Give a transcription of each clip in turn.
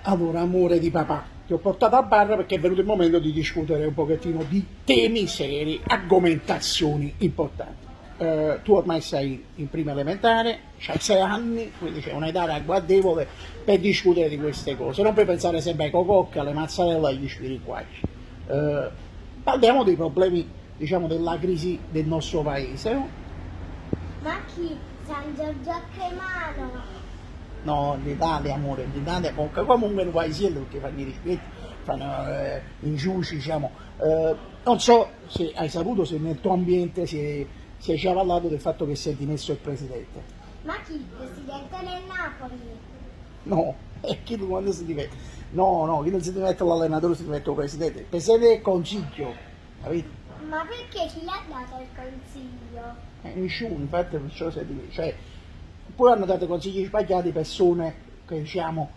Allora, amore di papà, ti ho portato a bar perché è venuto il momento di discutere un pochettino di temi seri, argomentazioni importanti. Tu ormai sei in prima elementare, hai 6 anni, quindi c'è un'età ragguardevole per discutere di queste cose. Non puoi pensare sempre ai cococche, alle mazzarella e agli spirituali. Eh, Parliamo dei problemi, diciamo, della crisi del nostro paese, no? Ma chi? San Giorgio a Cremano? No, l'Italia, amore, l'Italia comunque un paesiello che fanno i rispetti, fanno inciuci, diciamo. Non so se hai saputo se nel tuo ambiente si è già parlato del fatto che si è dimesso il presidente. Ma chi? Presidente del Napoli? No, e chi quando si dimette? No, no, chi non si dimette l'allenatore si dimette il presidente del consiglio, capito? Ma perché chi l'ha dato il consiglio? Nessuno, infatti perciò si è dimesso. Cioè, poi hanno dato consigli sbagliati persone che diciamo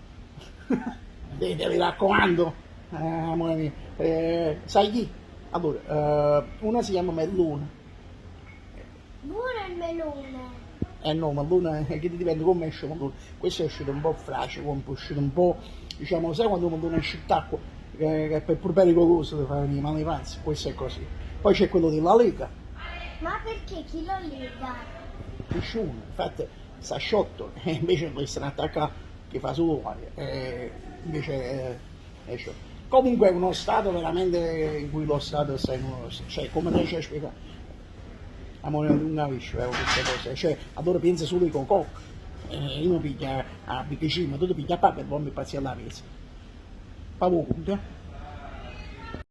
te li raccomando, amore mio. Sai chi? Allora, una si chiama Melluna. Buono il melone. No, Melluna che ti dipende come esce Melluna. Questo è uscito un po' fracico, è uscito un po', diciamo, sai quando Melluna è uscito d'acqua, che è pure pericoloso di fare venire male ai panzi, questo è così. Poi c'è quello della Lega, Ma perché chi lo lega? nessuno, infatti sta sciotto, e invece deve essere attaccato che fa solo male, invece è sciotto. Comunque è uno stato veramente in cui lo stato sta in uno, cioè come lei ci ha spiegato, amore non capisci queste cose, cioè allora pensa solo ai cocò, uno piglia a bicchicino, tu piglia a papà e poi mi passi alla messa. Pavo punto,